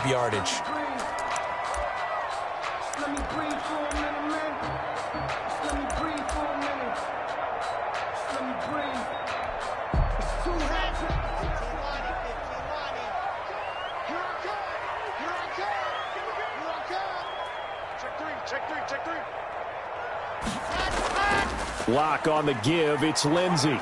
yardage. Let me breathe for a minute, man. Let me breathe for a minute. Let me breathe. It's too heavy. Here I come. Here I come. Here I come. Check three. Check three. Check three. Lock on the give. It's Lindsey.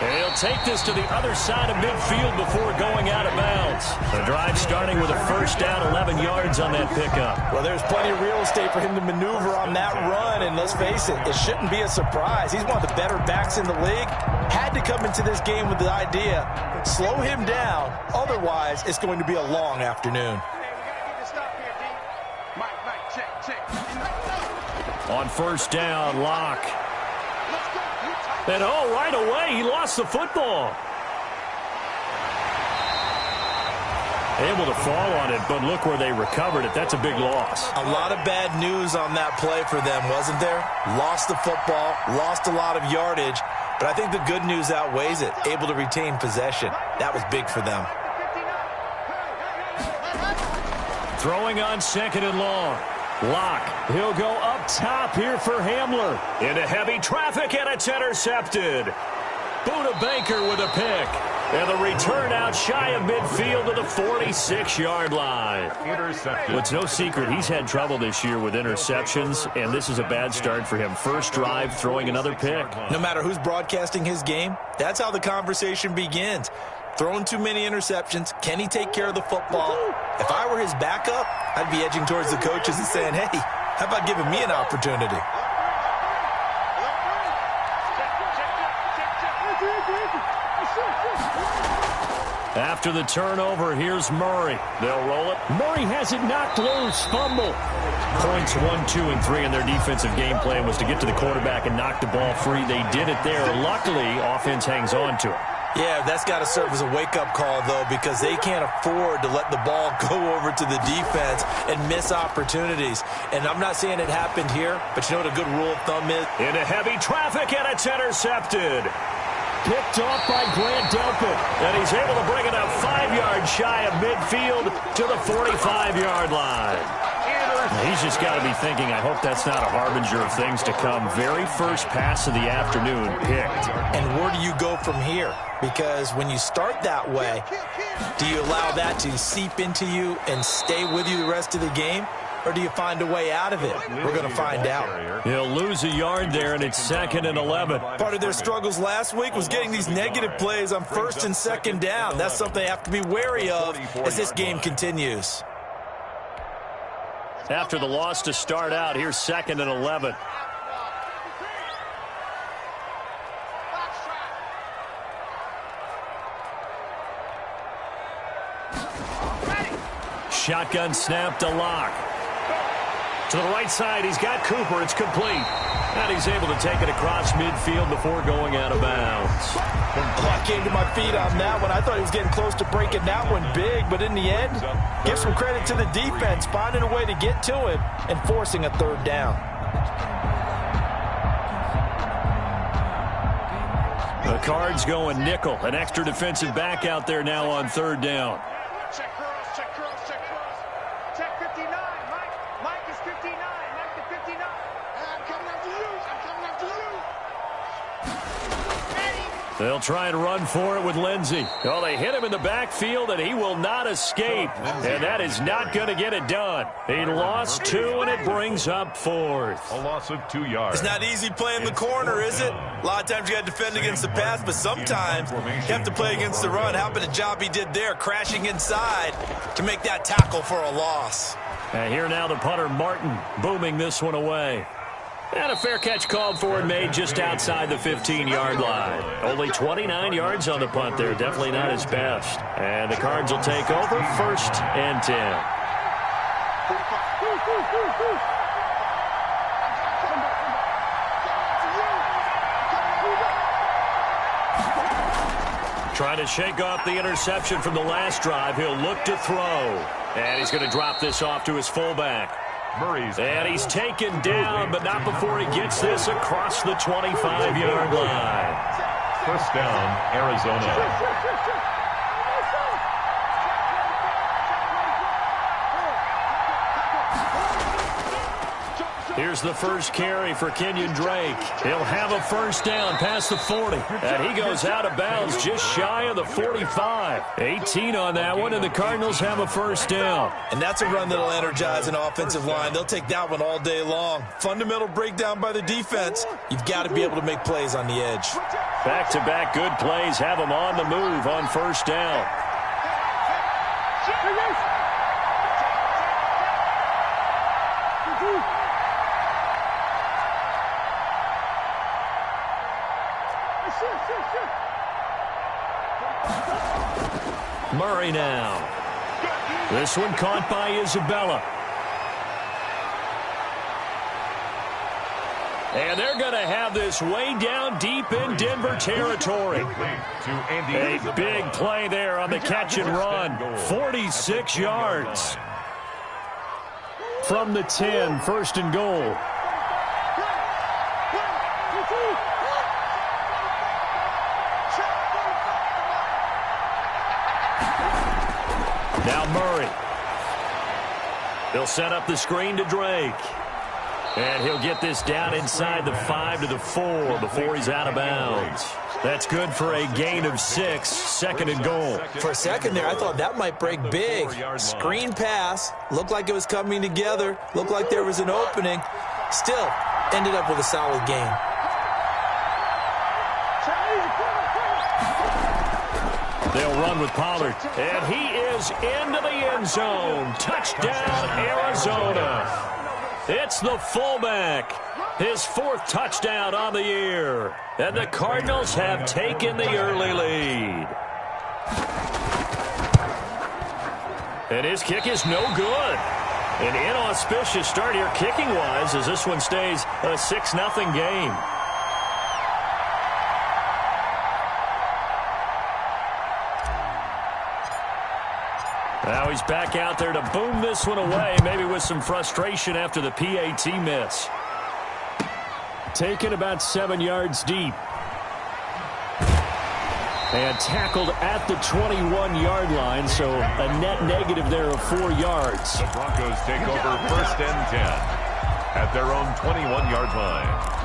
And he'll take this to the other side of midfield before going out of bounds. The drive starting with a first down, 11 yards on that pickup. Well, there's plenty of real estate for him to maneuver on that run, and let's face it, it shouldn't be a surprise. He's one of the better backs in the league. Had to come into this game with the idea, slow him down, otherwise it's going to be a long afternoon. On first down, Lock. And right away, he lost the football. Able to fall on it, but look where they recovered it. That's a big loss. A lot of bad news on that play for them, wasn't there? Lost the football, lost a lot of yardage, but I think the good news outweighs it. Able to retain possession. That was big for them. Throwing on second and long. Lock. He'll go up top here for Hamler. Into heavy traffic, and it's intercepted. Buda Baker with a pick. And the return out shy of midfield to the 46-yard line. Well, it's no secret he's had trouble this year with interceptions, and this is a bad start for him. First drive, throwing another pick. No matter who's broadcasting his game, that's how the conversation begins. Throwing too many interceptions. Can he take care of the football? If I were his backup, I'd be edging towards the coaches and saying, hey, how about giving me an opportunity? After the turnover, here's Murray. They'll roll it. Murray has it knocked loose. Fumble. Points 1, 2, and 3 in their defensive game plan was to get to the quarterback and knock the ball free. They did it there. Luckily, offense hangs on to it. Yeah, that's got to serve as a wake-up call, though, because they can't afford to let the ball go over to the defense and miss opportunities. And I'm not saying it happened here, but you know what a good rule of thumb is? Into heavy traffic, and it's intercepted. Picked off by Grant Delpit, and he's able to bring it up 5 yards shy of midfield to the 45-yard line. He's just got to be thinking, I hope that's not a harbinger of things to come. Very first pass of the afternoon picked. And where do you go from here? Because when you start that way, do you allow that to seep into you and stay with you the rest of the game? Or do you find a way out of it? We're going to find out. He'll lose a yard there, and it's 2nd and 11. Part of their struggles last week was getting these negative plays on 1st and 2nd down. That's something they have to be wary of as this game continues. After the loss to start out, here's 2nd and 11. Shotgun snap to Lock. To the right side, he's got Cooper. It's complete. And he's able to take it across midfield before going out of bounds. I came to my feet on that one. I thought he was getting close to breaking that one big, but in the end, give some credit to the defense, finding a way to get to him and forcing a 3rd down. The Cards going nickel. An extra defensive back out there now on 3rd down. Check cross, check cross, check cross. Check 59, Mike. Mike is 59. Mike to 59. I'm coming after you. I'm coming after you. They'll try and run for it with Lindsey. Oh, they hit him in the backfield, and he will not escape. And that is not going to get it done. He lost 2, and it brings up 4th. A loss of 2 yards. It's not easy playing the corner, is it? A lot of times you got to defend against the pass, but sometimes you have to play against the run. How about the job he did there, crashing inside to make that tackle for a loss? And here now the punter, Martin, booming this one away. And a fair catch called for and made just outside the 15-yard line. Only 29 yards on the punt there. Definitely not his best. And the Cards will take over 1st and 10. Trying to shake off the interception from the last drive. He'll look to throw. And he's going to drop this off to his fullback. And he's taken down, but not before he gets this across the 25-yard line. First down, Arizona. Here's the first carry for Kenyon Drake. He'll have a first down past the 40. And he goes out of bounds just shy of the 45. 18 on that one, and the Cardinals have a first down. And that's a run that'll energize an offensive line. They'll take that one all day long. Fundamental breakdown by the defense. You've got to be able to make plays on the edge. Back-to-back good plays have them on the move on first down. Murray now. This one caught by Isabella. And they're going to have this way down deep in Denver territory. A big play there on the catch and run. 46 yards. From the 10, first and goal. Now Murray. They'll set up the screen to Drake. And he'll get this down inside the 5 to the 4 before he's out of bounds. That's good for a gain of 6, second and goal. For a second there, I thought that might break big. Screen pass. Looked like it was coming together. Looked like there was an opening. Still, ended up with a solid gain. They'll run with Pollard. And he is into the end zone. Touchdown, Arizona. It's the fullback. His 4th touchdown on the year. And the Cardinals have taken the early lead. And his kick is no good. An inauspicious start here kicking-wise as this one stays a 6-0 game. Now he's back out there to boom this one away, maybe with some frustration after the PAT miss. Taken about 7 yards deep. And tackled at the 21-yard line, so a net negative there of 4 yards. The Broncos take over first and 10 at their own 21-yard line.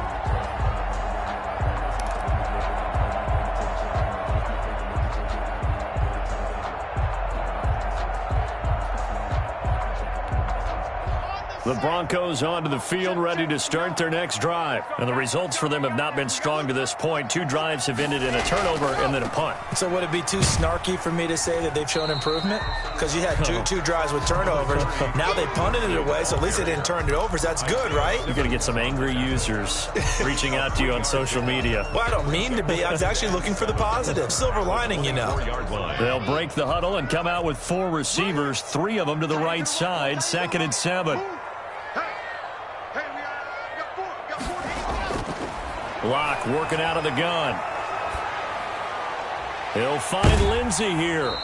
The Broncos onto the field, ready to start their next drive. And the results for them have not been strong to this point. 2 drives have ended in a turnover and then a punt. So would it be too snarky for me to say that they've shown improvement? Because you had two drives with turnovers. Now they punted it away, so at least they didn't turn it over. So that's good, right? You're going to get some angry users reaching out to you on social media. Well, I don't mean to be. I was actually looking for the positive. Silver lining, you know. They'll break the huddle and come out with 4 receivers, 3 of them to the right side, 2nd and 7. Locke working out of the gun. He'll find Lindsey here.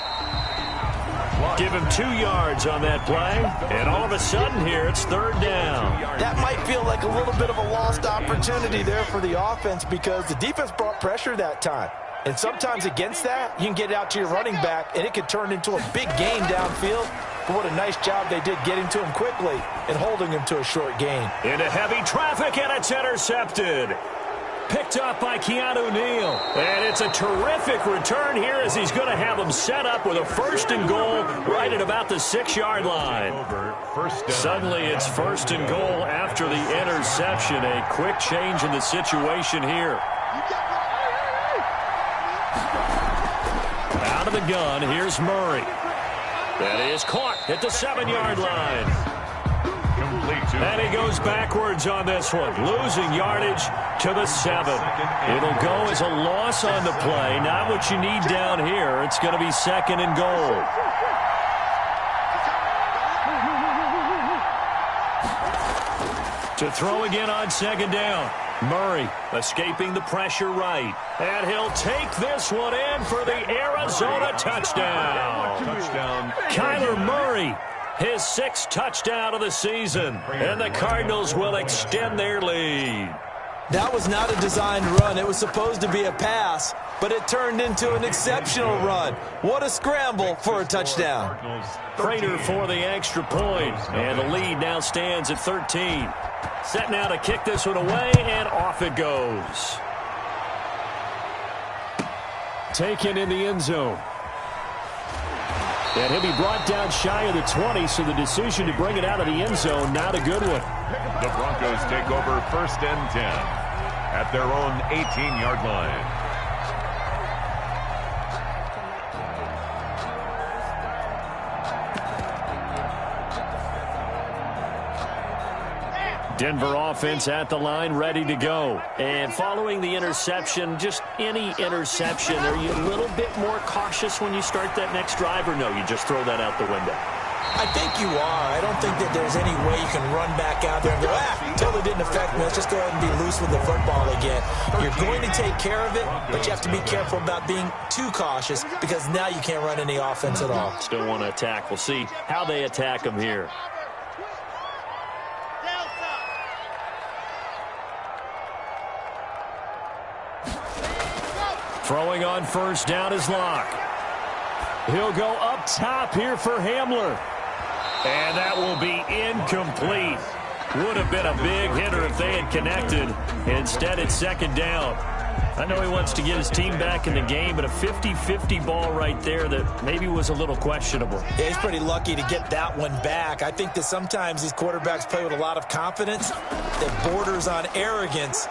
Give him 2 yards on that play. And all of a sudden here, it's 3rd down. That might feel like a little bit of a lost opportunity there for the offense because the defense brought pressure that time. And sometimes against that, you can get it out to your running back, and it could turn into a big gain downfield. But what a nice job they did getting to him quickly and holding him to a short gain. Into heavy traffic, and it's intercepted. Picked up by Keanu Neal. And it's a terrific return here as he's going to have him set up with a 1st and goal right at about the 6-yard line. Suddenly it's 1st and goal after the interception. A quick change in the situation here. Out of the gun, here's Murray. That is caught at the 7-yard line. And he goes backwards on this one, losing yardage to the 7. It'll go as a loss on the play. Not what you need down here. It's going to be 2nd and goal. To throw again on 2nd down. Murray escaping the pressure right. And he'll take this one in for the Arizona touchdown. Kyler Murray. His 6th touchdown of the season, and the Cardinals will extend their lead. That was not a designed run. It was supposed to be a pass, but it turned into an exceptional run. What a scramble for a touchdown. Prater for the extra point, and the lead now stands at 13. Set now to kick this one away, and off it goes. Taken in the end zone. And he'll be brought down shy of the 20, so the decision to bring it out of the end zone, not a good one. The Broncos take over 1st and 10 at their own 18-yard line. Denver offense at the line, ready to go. And following the interception, just any interception, are you a little bit more cautious when you start that next drive, or no, you just throw that out the window? I think you are. I don't think that there's any way you can run back out there and go, totally didn't affect me. Let's just go ahead and be loose with the football again. You're going to take care of it, but you have to be careful about being too cautious because now you can't run any offense at all. Still want to attack. We'll see how they attack them here. Throwing on 1st down is Locke. He'll go up top here for Hamler. And that will be incomplete. Would have been a big hitter if they had connected. Instead, it's 2nd down. I know he wants to get his team back in the game, but a 50-50 ball right there that maybe was a little questionable. Yeah, he's pretty lucky to get that one back. I think that sometimes these quarterbacks play with a lot of confidence that borders on arrogance.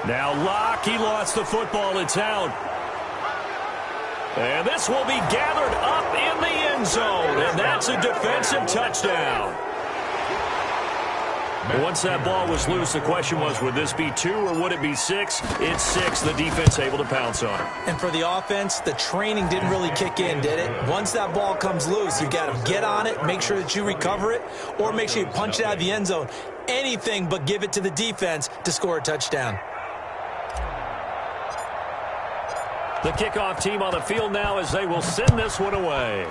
Now Locke, he lost the football. It's out. And this will be gathered up in the end zone, and that's a defensive touchdown. Once that ball was loose, the question was, would this be 2 or would it be 6? It's 6. The defense able to pounce on it. And for the offense, the training didn't really kick in, did it? Once that ball comes loose, you've got to get on it, make sure that you recover it, or make sure you punch it out of the end zone. Anything but give it to the defense to score a touchdown. The kickoff team on the field now as they will send this one away.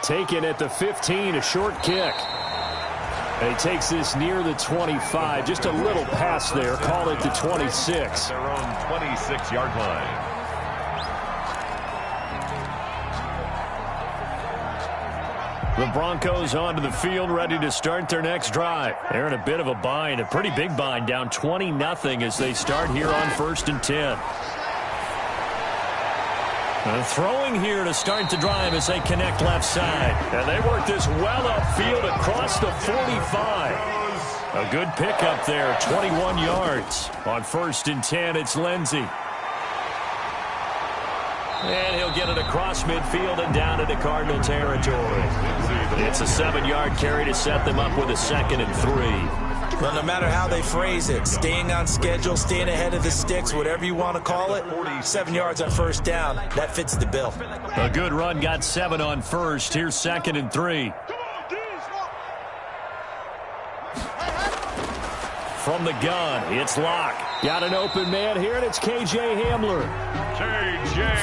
Taken at the 15, a short kick. And he takes this near the 25. Just a little pass there. Call it the 26. Their own 26-yard line. The Broncos onto the field, ready to start their next drive. They're in a bit of a bind, a pretty big bind, down 20-0 as they start here on 1st and 10. Throwing here to start the drive as they connect left side. And they work this well upfield across the 45. A good pickup there, 21 yards. On 1st and 10, it's Lindsey. And he'll get it across midfield and down into Cardinal territory. It's a 7-yard carry to set them up with a 2nd and 3. Well, no matter how they phrase it, staying on schedule, staying ahead of the sticks, whatever you want to call it, 7 yards on 1st down, that fits the bill. A good run, got 7 on 1st. Here's 2nd and 3. From the gun, it's Locke. Got an open man here, and it's K.J. Hamler.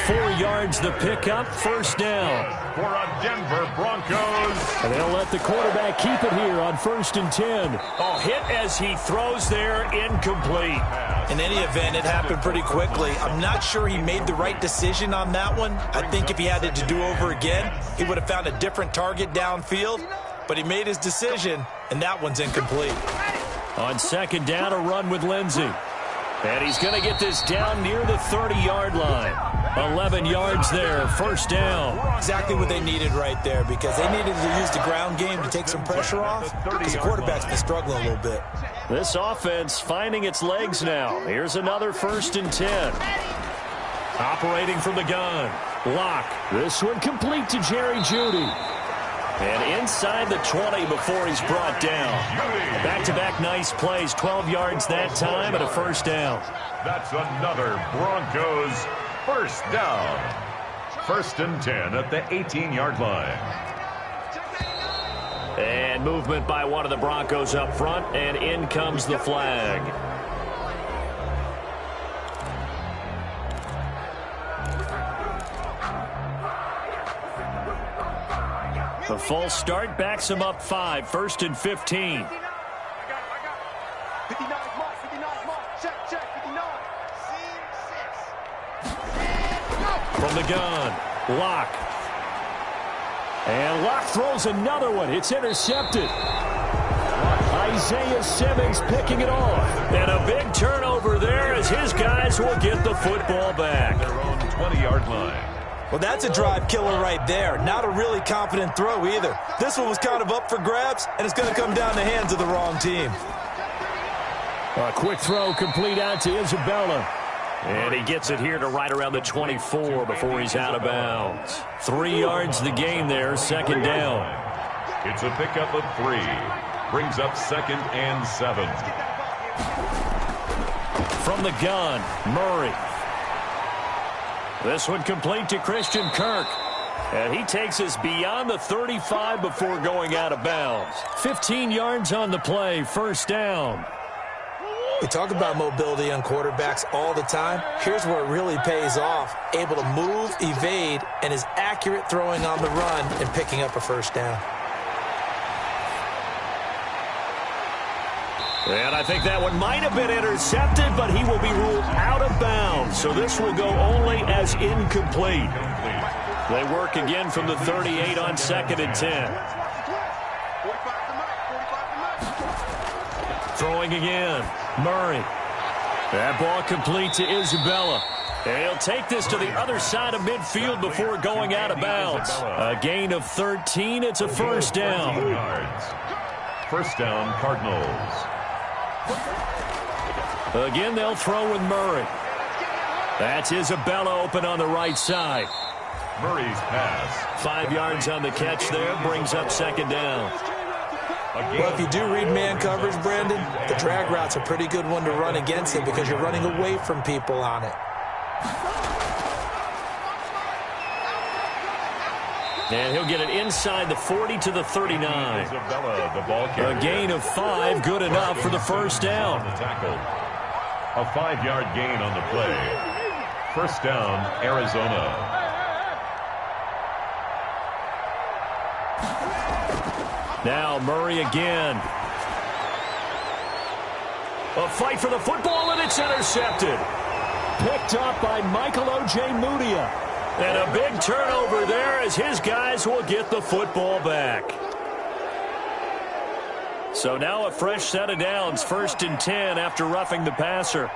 4 yards the pickup, 1st down. For a Denver Broncos. And they'll let the quarterback keep it here on 1st and 10. Oh, hit as he throws there, incomplete. In any event, it happened pretty quickly. I'm not sure he made the right decision on that one. I think if he had it to do over again, he would have found a different target downfield. But he made his decision, and that one's incomplete. On 2nd down, a run with Lindsey. And he's going to get this down near the 30-yard line. 11 yards there, 1st down. Exactly what they needed right there, because they needed to use the ground game to take some pressure off, because the quarterback's been struggling a little bit. This offense finding its legs now. Here's another 1st and 10. Operating from the gun. Locke. This one complete to Jerry Jeudy. And inside the 20 before he's brought down. Back-to-back nice plays, 12 yards that time, and a 1st down. That's another Broncos 1st down. 1st and 10 at the 18-yard line. And movement by one of the Broncos up front, and in comes the flag. The false start backs him up 5, 1st and 15. 59 mark, 59 mark, check, 59. From the gun, Locke. And Locke throws another one. It's intercepted. Isaiah Simmons picking it off. And a big turnover there as his guys will get the football back. Their own 20-yard line. Well, that's a drive killer right there. Not a really confident throw either. This one was kind of up for grabs, and it's going to come down the hands of the wrong team. A quick throw complete out to Isabella. And he gets it here to right around the 24 before he's out of bounds. 3 yards the gain there, second down. It's a pickup of 3. Brings up 2nd and 7. From the gun, Murray. This one complete to Christian Kirk. And he takes us beyond the 35 before going out of bounds. 15 yards on the play, first down. We talk about mobility on quarterbacks all the time. Here's where it really pays off. Able to move, evade, and is accurate throwing on the run and picking up a first down. And I think that one might have been intercepted, but he will be ruled out of bounds. So this will go only as incomplete. They work again from the 38 on 2nd and 10. Throwing again, Murray. That ball complete to Isabella. And he'll take this to the other side of midfield before going out of bounds. A gain of 13. It's a first down. First down, Cardinals. Again, they'll throw with Murray. That's Isabella open on the right side. Murray's pass. 5 yards on the catch there, brings up second down. Well, if you do read man coverage, Brandon, the drag route's a pretty good one to run against it because you're running away from people on it. And he'll get it inside the 40 to the 39. Isabella, the ball carrier. A gain of 5, good enough for the first down. On the tackle. A 5-yard gain on the play. First down, Arizona. Now Murray again. A fight for the football, and it's intercepted. Picked up by Michael Ojemudia. And a big turnover there as his guys will get the football back. So now a fresh set of downs, 1st and 10 after roughing the passer.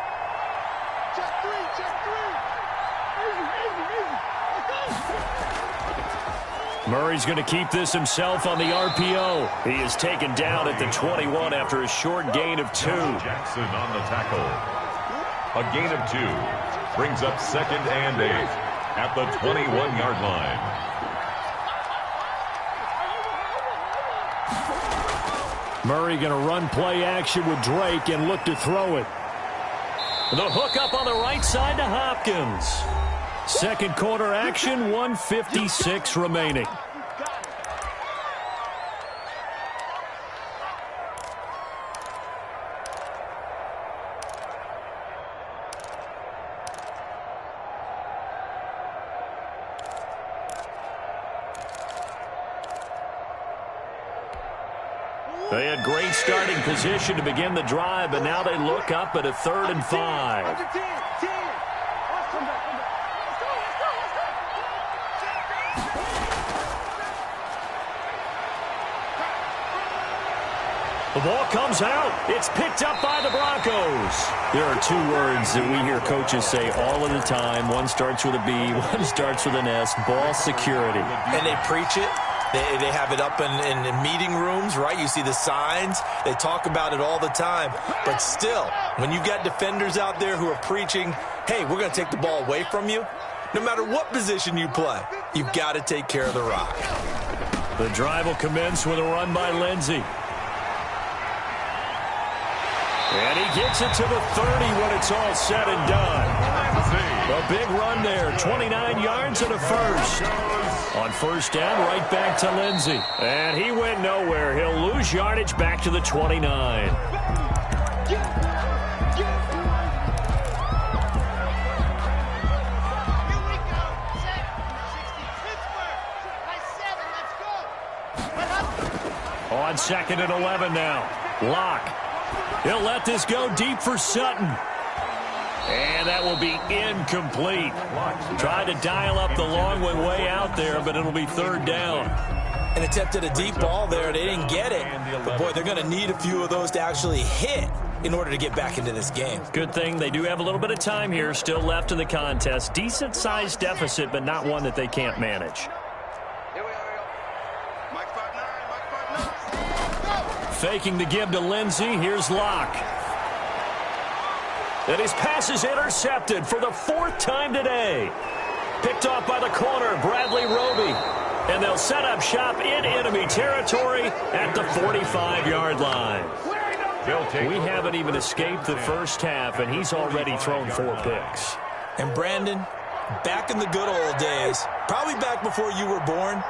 Murray's going to keep this himself on the RPO. He is taken down at the 21 after a short gain of 2. Jackson on the tackle. A gain of 2. Brings up 2nd and 8 at the 21-yard line. Murray going to run play action with Drake and look to throw it. The hook up on the right side to Hopkins. Second quarter action, 1:56 remaining. They had great starting position to begin the drive, but now they look up at a 3rd and 5. The ball comes out. It's picked up by the Broncos. There are 2 words that we hear coaches say all of the time. One starts with a B, one starts with an S, ball security. And they preach it. They have it up in meeting rooms, right? You see the signs. They talk about it all the time. But still, when you got defenders out there who are preaching, hey, we're going to take the ball away from you, no matter what position you play, you've got to take care of the rock. The drive will commence with a run by Lindsey. And he gets it to the 30 when it's all said and done. A big run there, 29 yards and a first. On first down, right back to Lindsey. And he went nowhere. He'll lose yardage back to the 29. On 2nd and 11 now. Locke. He'll let this go deep for Sutton. And that will be incomplete. Tried to dial up the long one way out there, but it'll be third down. And attempted a deep ball there. They didn't get it. But, boy, they're going to need a few of those to actually hit in order to get back into this game. Good thing they do have a little bit of time here still left in the contest. Decent-sized deficit, but not one that they can't manage. Faking the give to Lindsey. Here's Locke. And his pass is intercepted for the fourth time today. Picked off by the corner, Bradley Roby. And they'll set up shop in enemy territory at the 45-yard line. We haven't even escaped the first half, and he's already thrown 4 picks. And Brandon, back in the good old days, probably back before you were born,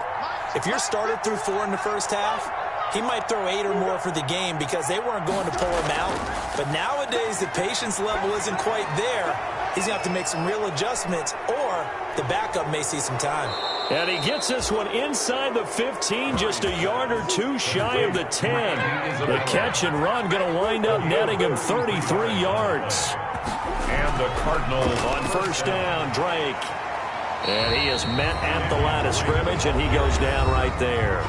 if your starter threw 4 in the first half, he might throw 8 or more for the game because they weren't going to pull him out. But nowadays, the patience level isn't quite there. He's going to have to make some real adjustments, or the backup may see some time. And he gets this one inside the 15, just a yard or 2 shy of the 10. The catch and run going to wind up netting him 33 yards. And the Cardinals on first down, Drake. And he is met at the line of scrimmage, and he goes down right there.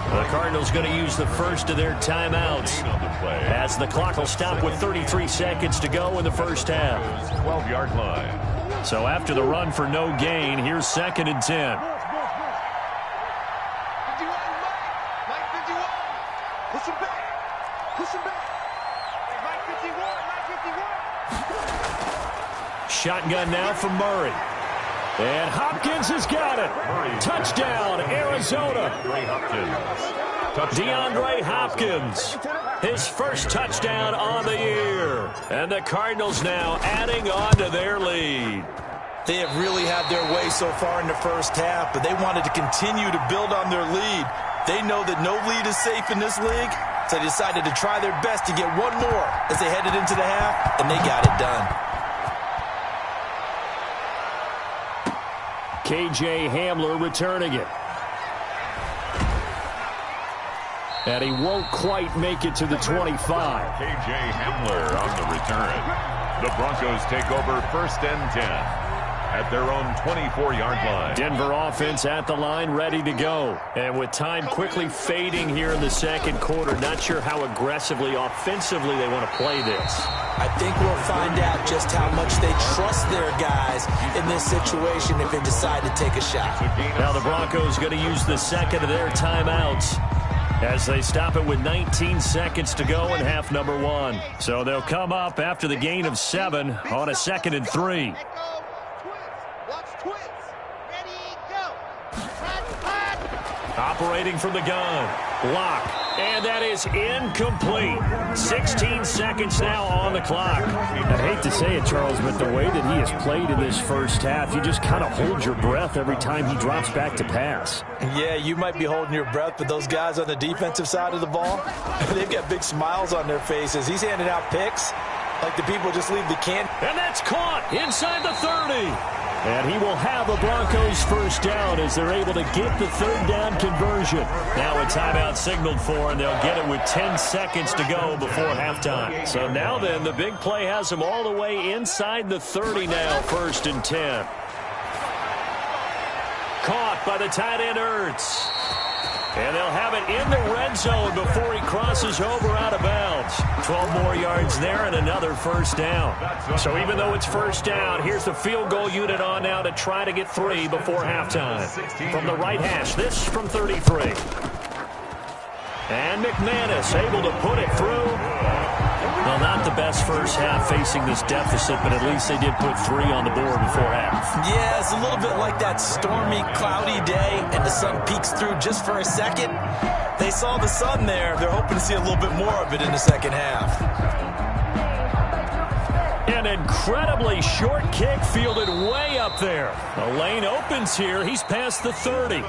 The Cardinals going to use the first of their timeouts as the clock will stop with 33 seconds to go in the first half. 12-yard line. So after the run for no gain, here's 2nd and 10. Shotgun now from Murray. And Hopkins has got it. Touchdown, Arizona. DeAndre Hopkins, his first touchdown on the year. And the Cardinals now adding on to their lead. They have really had their way so far in the first half, but they wanted to continue to build on their lead. They know that no lead is safe in this league, so they decided to try their best to get one more as they headed into the half, and they got it done. K.J. Hamler returning it. And he won't quite make it to the 25. K.J. Hamler on the return. The Broncos take over 1st and 10 at their own 24-yard line. Denver offense at the line, ready to go. And with time quickly fading here in the second quarter, not sure how aggressively, offensively they want to play this. I think we'll find out just how much they trust their guys in this situation if they decide to take a shot. Now the Broncos going to use the second of their timeouts as they stop it with 19 seconds to go in half number 1. So they'll come up after the gain of 7 on a 2nd and 3. Operating from the gun. Block. And that is incomplete. 16 seconds now on the clock. I hate to say it, Charles, but the way that he has played in this first half, you just kind of hold your breath every time he drops back to pass. Yeah, you might be holding your breath, but those guys on the defensive side of the ball, they've got big smiles on their faces. He's handing out picks like the people just leave the can. And that's caught inside the 30. And he will have the Broncos first down as they're able to get the third down conversion. Now a timeout signaled for, and they'll get it with 10 seconds to go before halftime. So now then, the big play has them all the way inside the 30 now, 1st and 10. Caught by the tight end Ertz. And they'll have it in the red zone before he crosses over out of bounds. 12 more yards there and another first down. So even though it's first down, here's the field goal unit on now to try to get 3 before halftime. From the right hash, this from 33. And McManus able to put it through. Well, not the best first half facing this deficit, but at least they did put 3 on the board before half. Yeah, it's a little bit like that stormy, cloudy day, and the sun peeks through just for a second. They saw the sun there. They're hoping to see a little bit more of it in the second half. An incredibly short kick fielded way up there. The lane opens here. He's past the 30.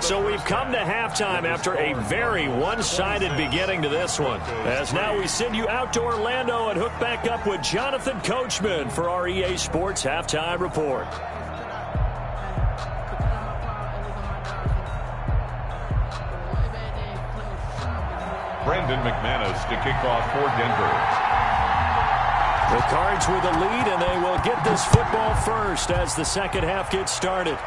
So we've come to halftime after a very one-sided beginning to this one. As now we send you out to Orlando and hook back up with Jonathan Coachman for our EA Sports Halftime Report. Brandon McManus to kick off for Denver. The Cards with a lead, and they will get this football first as the second half gets started.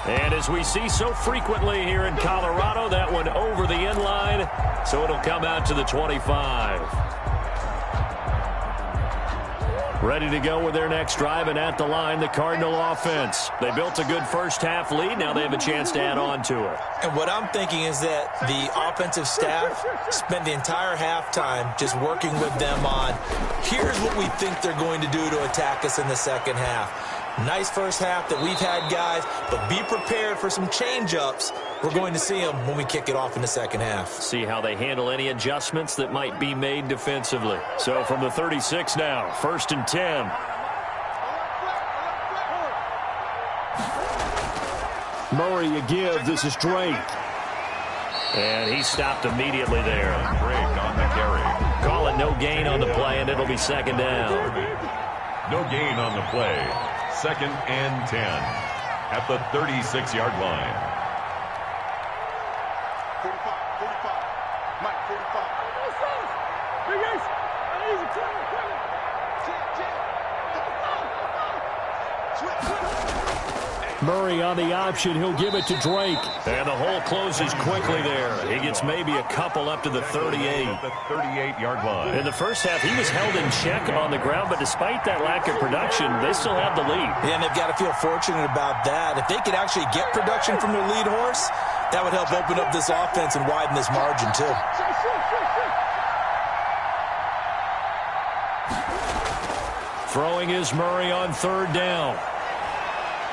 And as we see so frequently here in Colorado, that one over the end line, so it'll come out to the 25. Ready to go with their next drive, and at the line, the Cardinal offense. They built a good first-half lead. Now they have a chance to add on to it. And what I'm thinking is that the offensive staff spent the entire halftime just working with them on, here's what we think they're going to do to attack us in the second half. Nice first half that we've had, guys, but be prepared for some change-ups. We're going to see them when we kick it off in the second half. See how they handle any adjustments that might be made defensively. So from the 36 now, 1st and 10. Murray a give. This is Drake. And he stopped immediately there. Drake on the carry. Call it no gain on the play, and it'll be second down. No gain on the play. 2nd and 10 at the 36-yard line. 45. Mike, 45. Murray on the option. He'll give it to Drake. And the hole closes quickly there. He gets maybe a couple up to the 38. At the 38-yard line. In the first half, he was held in check on the ground, but despite that lack of production, they still have the lead. Yeah, and they've got to feel fortunate about that. If they could actually get production from their lead horse, that would help open up this offense and widen this margin, too. Throwing is Murray on 3rd down.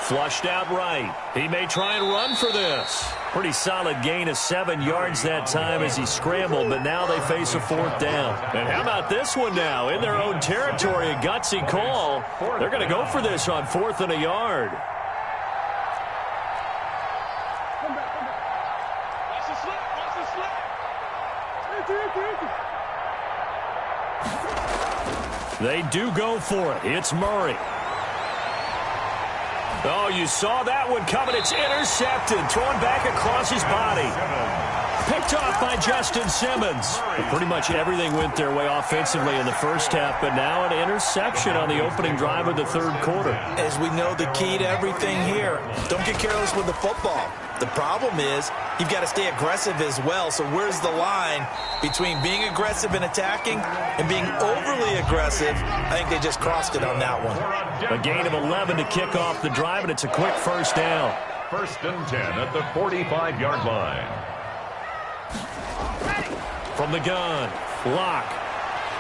Flushed out right. He may try and run for this. Pretty solid gain of 7 yards that time as he scrambled, but now they face a 4th down. And how about this one now? In their own territory, a gutsy call. They're going to go for this on 4th and a yard. They do go for it. It's Murray. Oh, you saw that one coming. It's intercepted. Thrown back across his body. Picked off by Justin Simmons. Pretty much everything went their way offensively in the first half, but now an interception on the opening drive of the 3rd quarter. As we know, the key to everything here, don't get careless with the football. The problem is you've got to stay aggressive as well. So where's the line between being aggressive and attacking and being overly aggressive? I think they just crossed it on that one. A gain of 11 to kick off the drive, and it's a quick 1st down. 1st and 10 at the 45-yard line. From the gun, Locke.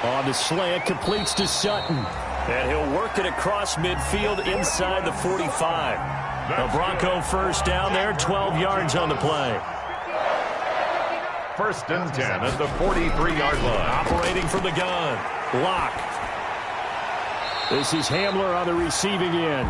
On the slant, completes to Sutton. And he'll work it across midfield inside the 45. The Bronco 1st down there, 12 yards on the play. 1st and 10 at the 43-yard line. Operating from the gun, Locke. This is Hamler on the receiving end.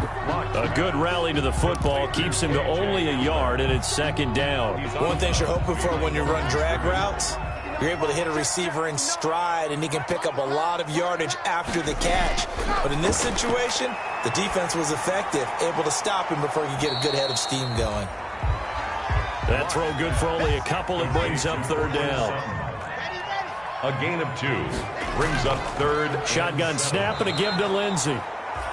A good rally to the football keeps him to only a yard, and it's 2nd down. One thing you're hoping for when you run drag routes, you're able to hit a receiver in stride, and he can pick up a lot of yardage after the catch. But in this situation, the defense was effective, able to stop him before he could get a good head of steam going. That throw good for only a couple. It brings up 3rd down. A gain of 2 brings up 3rd. Shotgun snap and a give to Lindsey.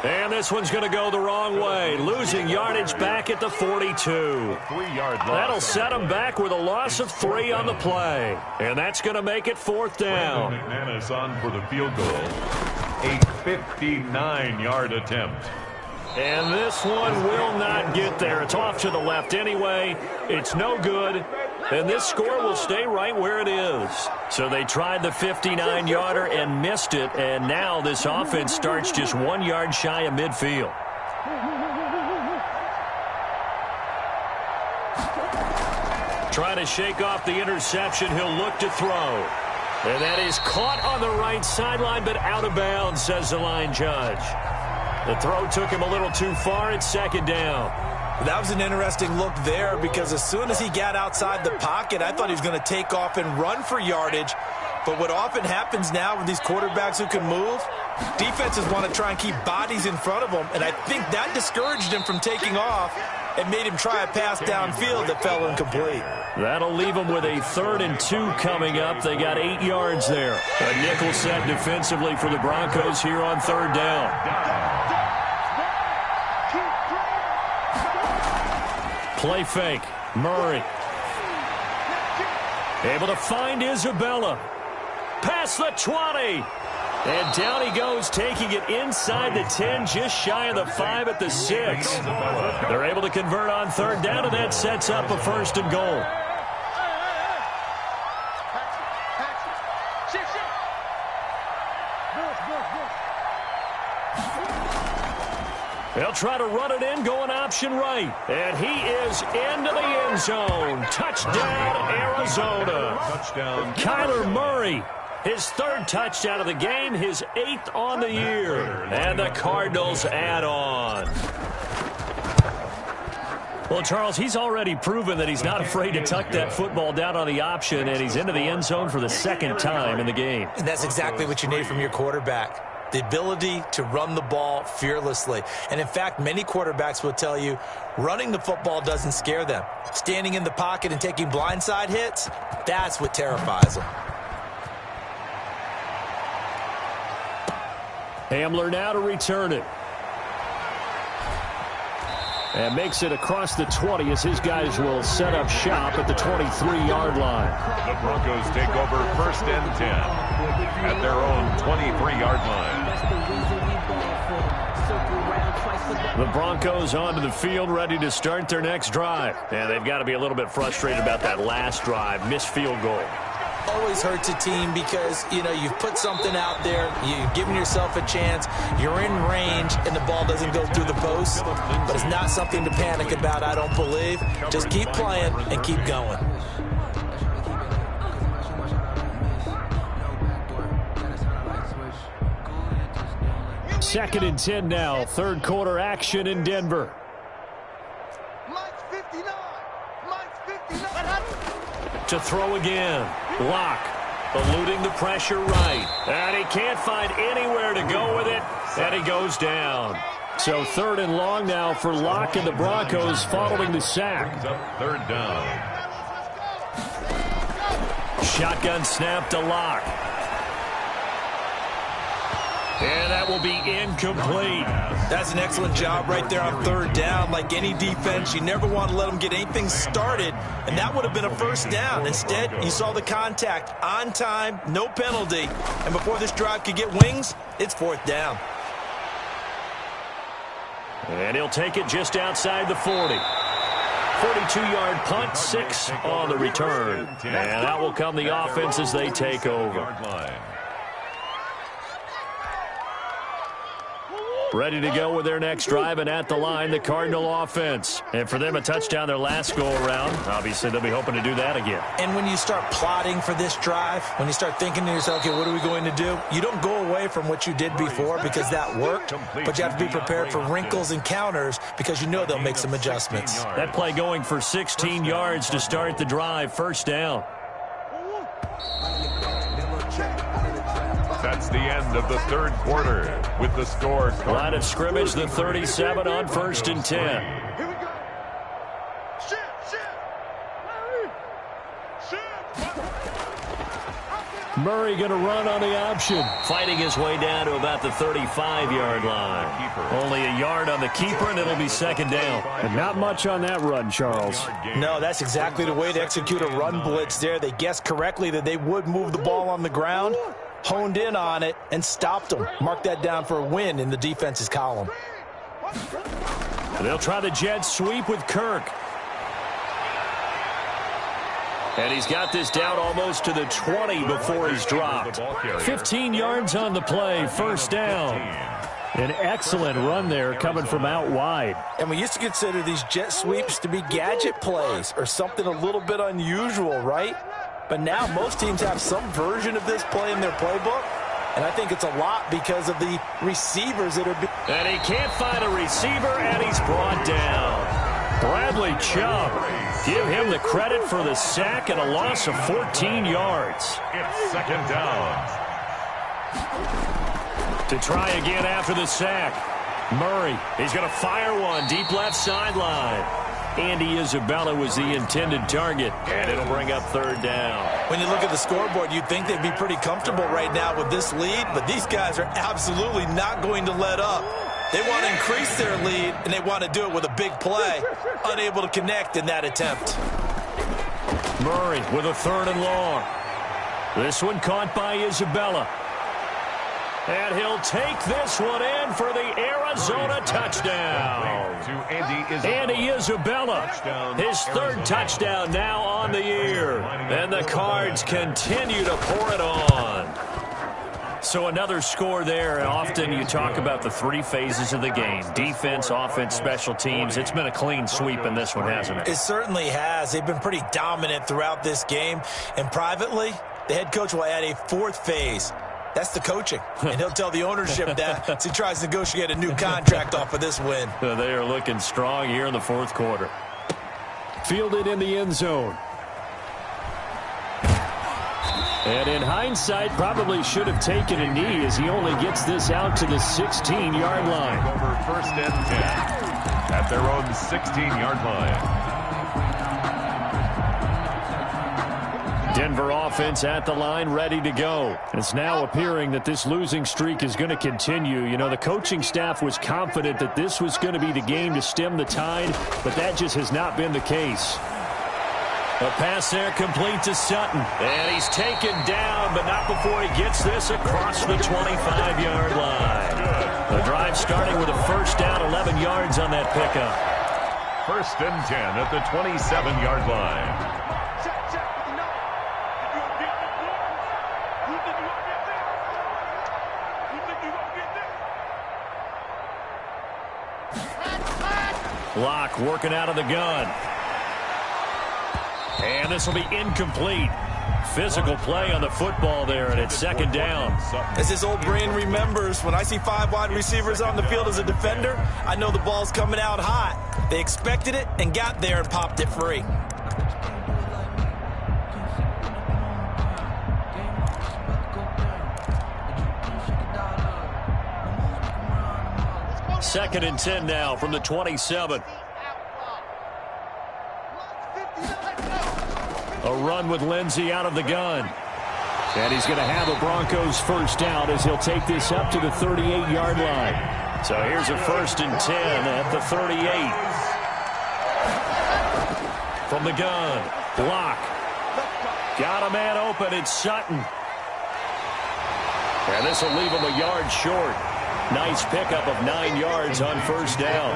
And this one's going to go the wrong way. Losing yardage back at the 42. 3-yard loss. That'll set him back with a loss of 3 on the play. And that's going to make it 4th down. McManus on for the field goal. A 59-yard attempt. And this one will not get there. It's off to the left anyway. It's no good. And this score will stay right where it is. So they tried the 59-yarder and missed it. And now this offense starts just 1 yard shy of midfield. Trying to shake off the interception. He'll look to throw. And that is caught on the right sideline, but out of bounds, says the line judge. The throw took him a little too far. It's 2nd down. That was an interesting look there because as soon as he got outside the pocket, I thought he was going to take off and run for yardage. But what often happens now with these quarterbacks who can move, defenses want to try and keep bodies in front of them, and I think that discouraged him from taking off. and made him try a pass downfield that fell incomplete. That'll leave them with a 3rd and 2 coming up. They got 8 yards there. A nickel set defensively for the Broncos here on 3rd down. Play fake. Murray. Able to find Isabella. Past the 20. And down he goes, taking it inside the 10, just shy of the 5 at the 6. They're able to convert on 3rd down, and that sets up a 1st and goal. They'll try to run it in, going option right. And he is into the end zone. Touchdown, Arizona. Touchdown. Kyler Murray. His 3rd touchdown of the game, his 8th on the year. And the Cardinals add on. Well, Charles, he's already proven that he's not afraid to tuck that football down on the option, and he's into the end zone for the 2nd time in the game. And that's exactly what you need from your quarterback. The ability to run the ball fearlessly. And in fact, many quarterbacks will tell you running the football doesn't scare them. Standing in the pocket and taking blindside hits, that's what terrifies them. Hamler now to return it. And makes it across the 20 as his guys will set up shop at the 23-yard line. The Broncos take over 1st and 10 at their own 23-yard line. The Broncos onto the field, ready to start their next drive. And they've got to be a little bit frustrated about that last drive, missed field goal. Always hurts a team because, you know, you've put something out there, you've given yourself a chance, you're in range, and the ball doesn't go through the post. But it's not something to panic about, I don't believe. Just keep playing and keep going. Second and 10 now, 3rd quarter action in Denver. Mike's 59. Mike's 59. To throw again. Locke eluding the pressure right. And he can't find anywhere to go with it. And he goes down. So 3rd and long now for Locke and the Broncos following the sack. 3rd down. Shotgun snap to Locke. And that will be incomplete. That's an excellent job right there on 3rd down. Like any defense, you never want to let them get anything started, and that would have been a 1st down. Instead, you saw the contact on time, no penalty, and before this drive could get wings, it's 4th down. And he'll take it just outside the 40. 42-yard punt, 6 on the return. And that will come the offense as they take over. Ready to go with their next drive, and at the line, the Cardinal offense. And for them, a touchdown their last go-around. Obviously, they'll be hoping to do that again. And when you start plotting for this drive, when you start thinking to yourself, okay, what are we going to do? You don't go away from what you did before because that worked, but you have to be prepared for wrinkles and counters because you know they'll make some adjustments. That play going for 16 yards to start the drive, 1st down. That's the end of the 3rd quarter with the score. Line of scrimmage, the 37 on 1st and 10. Here we go. Murray going to run on the option. Fighting his way down to about the 35-yard line. Only a yard on the keeper, and it'll be 2nd down. And not much on that run, Charles. No, that's exactly the way to execute a run blitz there. They guessed correctly that they would move the ball on the ground, honed in on it, and stopped them. Mark that down for a win in the defense's column. They'll try the jet sweep with Kirk. And he's got this down almost to the 20 before he's dropped. 15 yards on the play, 1st down. An excellent run there coming from out wide. And we used to consider these jet sweeps to be gadget plays or something a little bit unusual, right? But now most teams have some version of this play in their playbook. And I think it's a lot because of the receivers that are... And he can't find a receiver, and he's brought down. Bradley Chubb. Give him the credit for the sack and a loss of 14 yards. It's 2nd down. To try again after the sack. Murray, he's going to fire one deep left sideline. Andy Isabella was the intended target, and it'll bring up third down. When you look at the scoreboard, you'd think they'd be pretty comfortable right now with this lead, but these guys are absolutely not going to let up. They want to increase their lead, and they want to do it with a big play. Unable to connect in that attempt. Murray with a third and long. This one caught by Isabella. And he'll take this one in for the Arizona touchdown. To Andy Isabella, his third touchdown now on the year. And the Cards continue to pour it on. So another score there, and often you talk about the three phases of the game. Defense, offense, special teams. It's been a clean sweep in this one, hasn't it? It certainly has. They've been pretty dominant throughout this game. And privately, the head coach will add a fourth phase. That's the coaching. And he'll tell the ownership that as he tries to negotiate a new contract off of this win. They are looking strong here in the fourth quarter. Fielded in the end zone. And in hindsight, probably should have taken a knee as he only gets this out to the 16-yard line. Over first and 10 at their own 16-yard line. Denver offense at the line, ready to go. It's now appearing that this losing streak is going to continue. You know, the coaching staff was confident that this was going to be the game to stem the tide, but that just has not been the case. A pass there complete to Sutton. And he's taken down, but not before he gets this across the 25-yard line. The drive starting with a first down, 11 yards on that pickup. First and 10 at the 27-yard line. Locke working out of the gun. And this will be incomplete. Physical play on the football there, and it's second down. As his old brain remembers, when I see 5 wide receivers on the field as a defender, I know the ball's coming out hot. They expected it and got there and popped it free. Second and 10 now from the 27. A run with Lindsey out of the gun. And he's going to have a Broncos first down as he'll take this up to the 38-yard line. So here's a first and 10 at the 38. From the gun, block. Got a man open, it's Sutton. And this will leave him a yard short. Nice pickup of 9 yards on first down.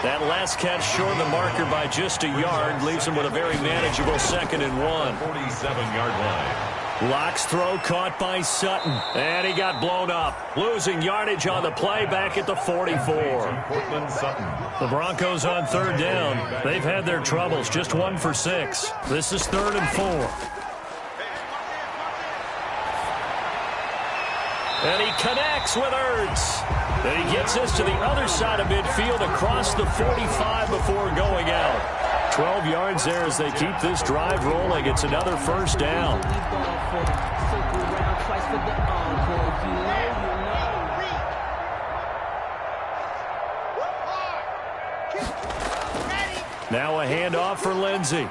That last catch short of the marker by just a yard leaves him with a very manageable second and 1. 47-yard line. Locke's throw caught by Sutton. And he got blown up. Losing yardage on the play back at the 44. Cortland Sutton. The Broncos on third down. They've had their troubles. Just 1 for 6. This is 3rd and 4. And he connects with Ertz. And he gets this to the other side of midfield across the 45 before going out. 12 yards there as they keep this drive rolling. It's another first down. Now a handoff for Lindsey.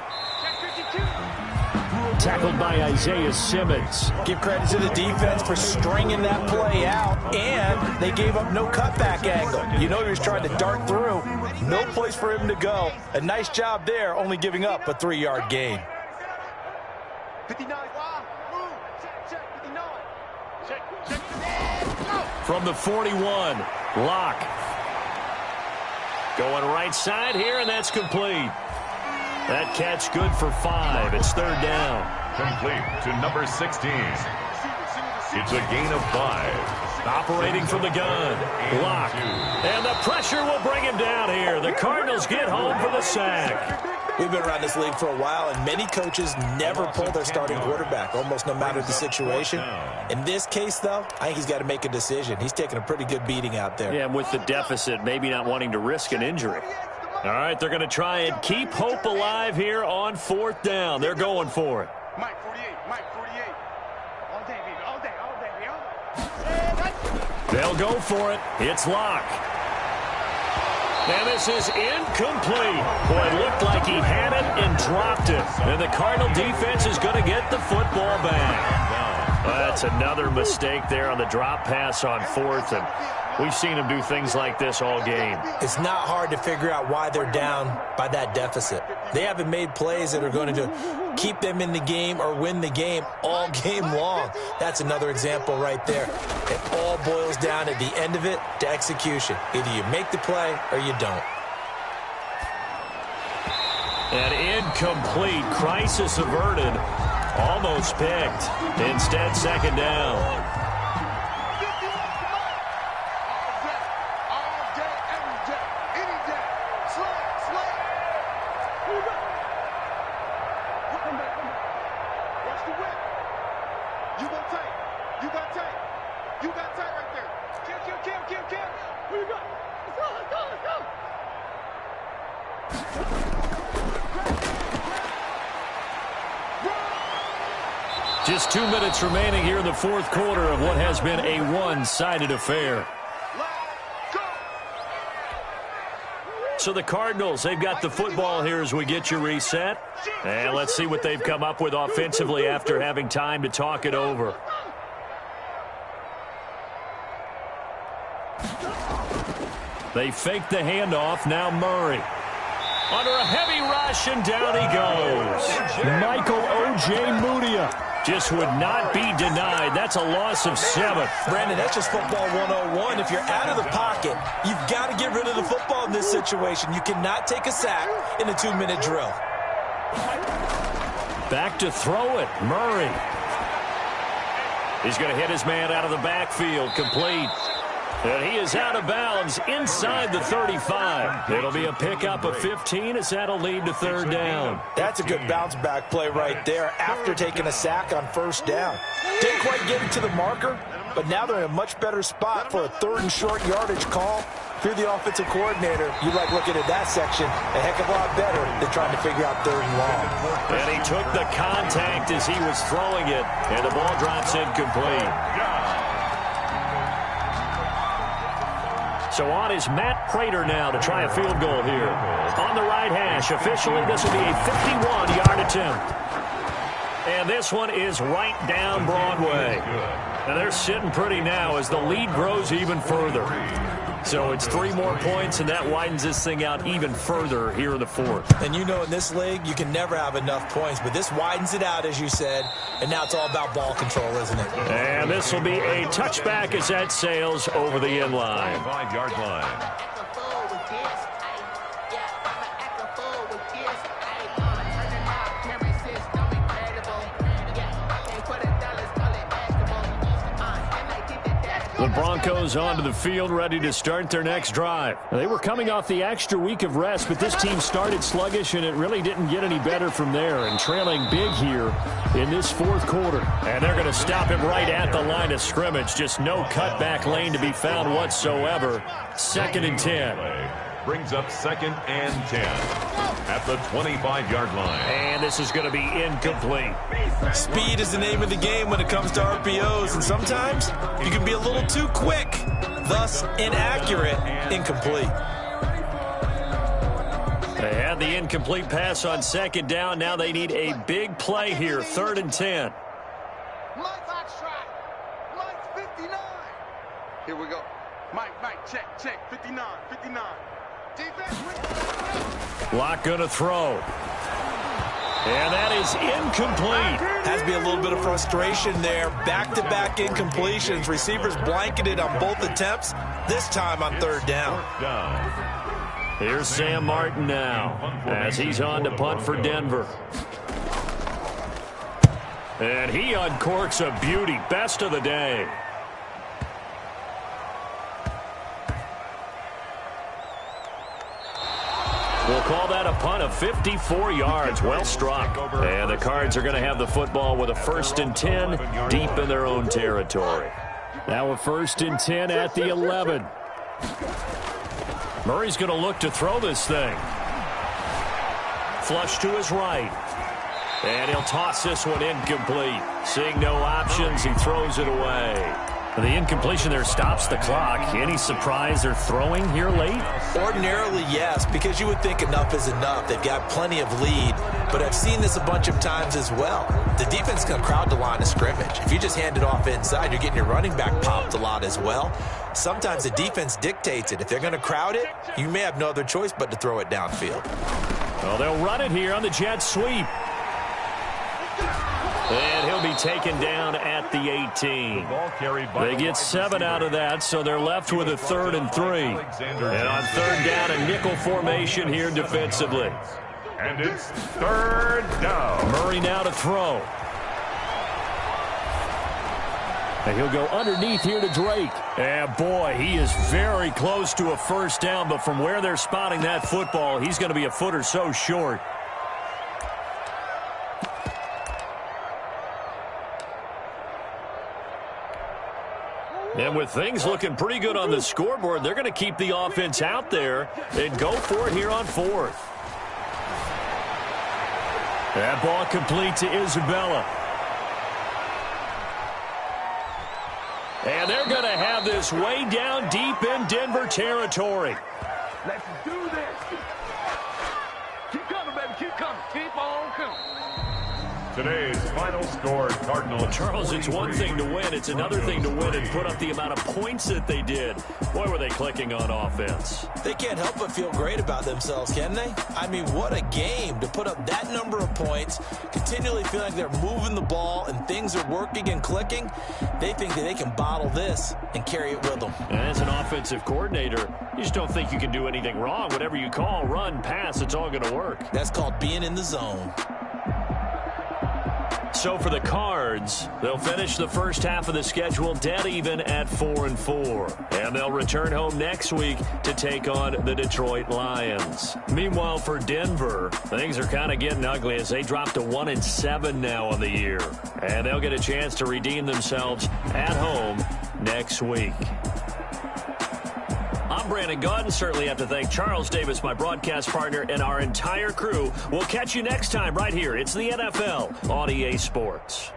Tackled by Isaiah Simmons. Give credit to the defense for stringing that play out, and they gave up no cutback angle. You know he was trying to dart through. No place for him to go. A nice job there, only giving up a 3-yard gain. 59. From the 41, Locke. Going right side here, and that's complete. That catch good for 5. It's 3rd down. Complete to number 16. It's a gain of 5. Operating from the gun. Locke. And the pressure will bring him down here. The Cardinals get home for the sack. We've been around this league for a while, and many coaches never pull their starting quarterback, almost no matter the situation. In this case, though, I think he's got to make a decision. He's taking a pretty good beating out there. Yeah, and with the deficit, maybe not wanting to risk an injury. All right, they're going to try and keep hope alive here on 4th down. They're going for it. Mike 48, Mike 48. All day, baby, all day, all day, all day. They'll go for it. It's Locke. And this is incomplete. Boy, And the Cardinal defense is going to get the football back. That's another mistake there on the drop pass on fourth, and we've seen them do things like this all game. It's not hard to figure out why they're down by that deficit. They haven't made plays that are going to keep them in the game or win the game all game long. That's another example right there. It all boils down at the end of it to execution. Either you make the play or you don't. An incomplete, crisis averted, almost picked. Instead, second down. Just 2 minutes remaining here in the fourth quarter of what has been a one-sided affair. So the Cardinals, they've got the football here as we get you reset. And let's see what they've come up with offensively after having time to talk it over. They fake the handoff. Now Murray. Under a heavy rush, and down he goes. Michael O.J. Mudia just would not be denied. That's a loss of 7. Brandon, that's just football 101. If you're out of the pocket, you've got to get rid of the football in this situation. You cannot take a sack in a 2-minute drill. Back to throw it. Murray. He's going to hit his man out of the backfield. Complete. And he is out of bounds inside the 35. It'll be a pickup of 15 as that'll lead to third down. That's a good bounce-back play right there after taking a sack on first down. Didn't quite get it to the marker, but now they're in a much better spot for a third and short yardage call. If you're the offensive coordinator, you like looking at that section a heck of a lot better than trying to figure out third and long. And he took the contact as he was throwing it, and the ball drops incomplete. So on is Matt Prater now to try a field goal here. On the right hash, officially this will be a 51-yard attempt. And this one is right down Broadway. And they're sitting pretty now as the lead grows even further. So it's 3 more points, and that widens this thing out even further here in the fourth. And you know in this league, you can never have enough points, but this widens it out, as you said, and now it's all about ball control, isn't it? And this will be a touchback as that sails over the end line. 5-yard line. The Broncos onto the field, ready to start their next drive. They were coming off the extra week of rest, but this team started sluggish, and it really didn't get any better from there. And trailing big here in this fourth quarter. And they're going to stop him right at the line of scrimmage. Just no cutback lane to be found whatsoever. 2nd and 10. Brings up 2nd and 10 at the 25-yard line. And this is going to be incomplete. Speed is the name of the game when it comes to RPOs, and sometimes you can be a little too quick, thus inaccurate, incomplete. They had the incomplete pass on 2nd down. Now they need a big play here, 3rd and 10. Mike hot shot. Mike 59. Here we go. Mike, check. 59. Lock going to throw. And that is incomplete. Has to be a little bit of frustration there. Back-to-back incompletions. Receivers blanketed on both attempts, this time on 3rd down. Here's Sam Martin now as he's on to punt for Denver. And he uncorks a beauty. Best of the day. We'll call that a punt of 54 yards. Well struck. And the Cards are going to have the football with a 1st and 10 deep in their own territory. Now a 1st and 10 at the 11. Murray's going to look to throw this thing. Flush to his right. And he'll toss this one incomplete. Seeing no options, he throws it away. The incompletion there stops the clock. Any surprise they're throwing here late? Ordinarily, yes, because you would think enough is enough. They've got plenty of lead, but I've seen this a bunch of times as well. The defense can crowd the line of scrimmage. If you just hand it off inside, you're getting your running back popped a lot as well. Sometimes the defense dictates it. If they're going to crowd it, you may have no other choice but to throw it downfield. Well, they'll run it here on the jet sweep. And he'll be taken down at the 18. They get 7 out of that, so they're left with a 3rd and 3. And on 3rd down, a nickel formation here defensively. And it's 3rd down. Murray now to throw. And he'll go underneath here to Drake. And boy, he is very close to a 1st down, but from where they're spotting that football, he's going to be a foot or so short. And with things looking pretty good on the scoreboard, they're going to keep the offense out there and go for it here on 4th. That ball complete to Isabella. And they're going to have this way down deep in Denver territory. Let's do this. Keep coming, baby. Keep coming. Keep on coming. Today's final score, Cardinals. Charles, it's one thing to win. It's another thing to win and put up the amount of points that they did. Boy, were they clicking on offense. They can't help but feel great about themselves, can they? I mean, what a game to put up that number of points, continually feel like they're moving the ball and things are working and clicking. They think that they can bottle this and carry it with them. And as an offensive coordinator, you just don't think you can do anything wrong. Whatever you call, run, pass, it's all going to work. That's called being in the zone. So for the Cards, they'll finish the first half of the schedule dead even at 4-4. And they'll return home next week to take on the Detroit Lions. Meanwhile, for Denver, things are kind of getting ugly as they drop to 1-7 now on the year. And they'll get a chance to redeem themselves at home next week. I'm Brandon Gaudin. Certainly have to thank Charles Davis, my broadcast partner, and our entire crew. We'll catch you next time right here. It's the NFL on EA Sports.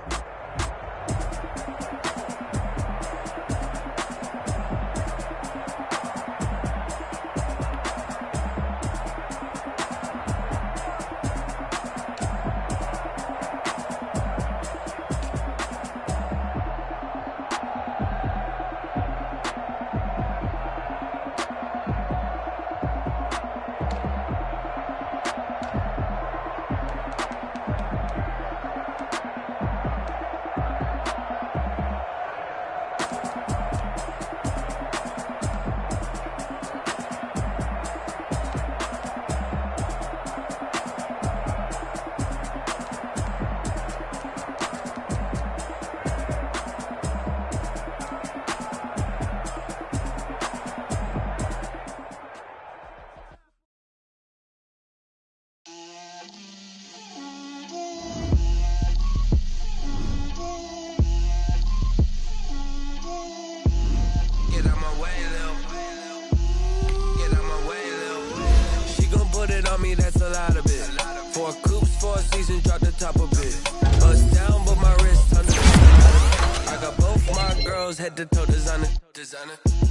Head to toe designer,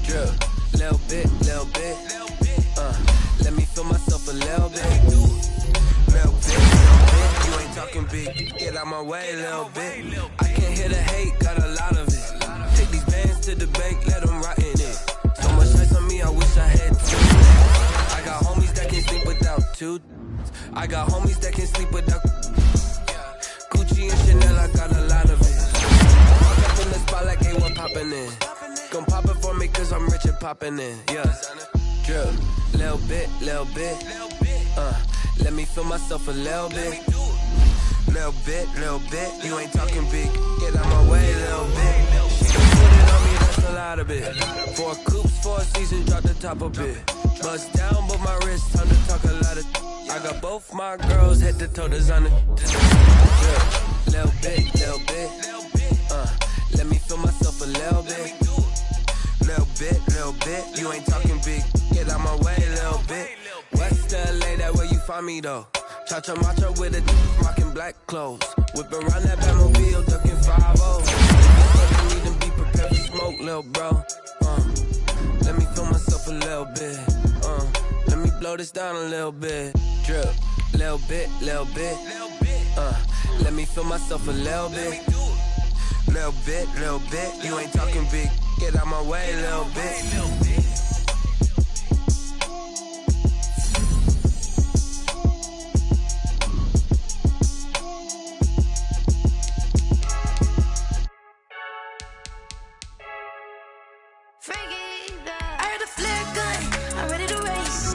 drill, little bit, let me feel myself a little bit, you ain't talking big, get out my way, little bit, I can't hear the hate, got a lot of it, take these bands to the bank, let them rot in it, so much ice on me, I wish I had two, I got homies that can sleep without two, I got homies that can sleep without, Gucci and Chanel, I got a lot of it, in the spot like hey, what poppin' in? Gon' pop it for me cause I'm rich and poppin' in, yeah. Drill, little bit, let me feel myself a little bit. Little bit, you ain't talking big, get out my way, little bit. She can put it on me, that's a lot of it. 4 coops, 4 seasons, drop the top a bit. Bust down, but my wrist, time to talk a lot of. I got both my girls, head to toe designer. Drill, little bit, let me feel myself a little bit. Little bit, you ain't talking big. Get out my way, little bit. West LA, that where you find me though. Cha-cha macha with a rockin' black clothes. Whip around that Batmobile, ducking 5-0. You need to be prepared enough smoke, little bro. Let me fill myself a little bit. Let me blow this down a little bit. Drip, little bit, little bit. Let me fill myself a little bit. Little bit, little bit. You ain't talking big. Get out my way, little bit. I heard a flare gun, I'm ready to race.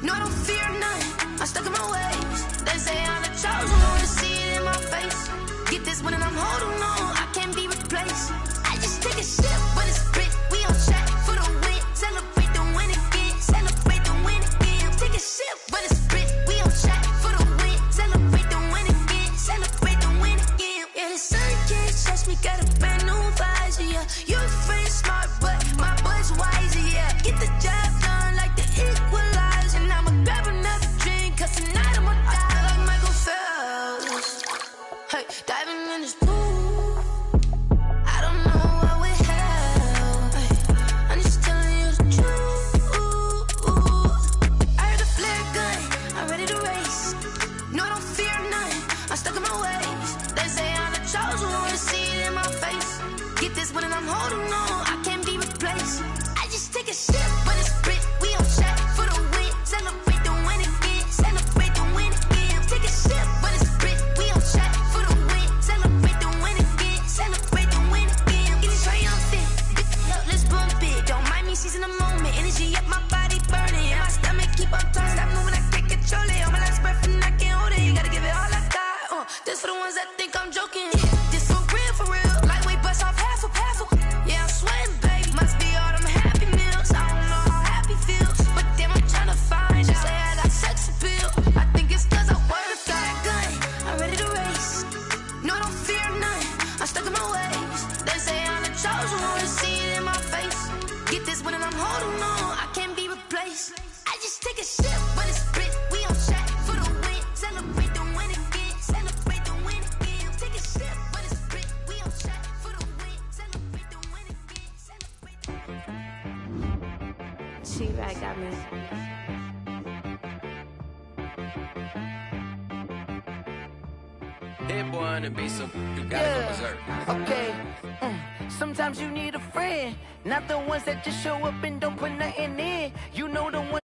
No, I don't fear none, I'm stuck in my ways. They say I'm the chosen one, see it in my face. Get this one and I'm holding on, I can't be replaced. I just take a sip, but it's split. We on track for the win. Celebrate the win again, celebrate the win again. Take a sip, but it's split. We on track for the win. Celebrate the win again, celebrate the win again. Yeah, the sun can't touch me, got a brand new visor, yeah. Your friend smart, but my boy's wiser, yeah. Get the job done like the equalizer. And I'ma grab another drink, cause tonight I'ma die like Michael Phelps. Hey, diving in this pool, I don't know what we have. Hey, I'm just telling you the truth. I heard a flare gun, I'm ready to race. No, I don't fear none, I'm stuck in my ways. They say I'm the chosen one, see it in my face. Get this one and I'm holding on, I can't be replaced. I just take a sip, but it's split. We on track for the win. Celebrate the win again, celebrate the win again. Take a sip, but it's split. We on track for the win. Celebrate the win again, celebrate the win again. Get it triumphant, up, let's bump it. Don't mind me seizing the moment. Energy up, my body burning. And my stomach keep on turning. Stop moving, I can't control it. On my last breath and I can't hold it. You gotta give it all I got. This for the ones that think I'm joking. This for real, for real. Lightweight bust off half a. Yeah, I'm sweating, babe. Must be all them happy meals. I don't know how happy feels, but damn, I'm tryna find you. Say I got sex appeal. I think it's cause I wear a fire gun. I'm ready to race. No, I don't fear none. I'm stuck in my ways. They say I'm the chosen one, see it in my face. Get this one and I'm holding on, I can't be replaced. I just take a sip, but it's split. We on track for the win. Celebrate the win again. Celebrate the win again. Take a sip, but it's split. We on track for the win. Celebrate the win again. Celebrate the win. T-Rag got me. Hit boy on the beat, so you gotta go berserk. Okay. Sometimes you need a friend, not the ones that just show up and don't put nothing in. You know the ones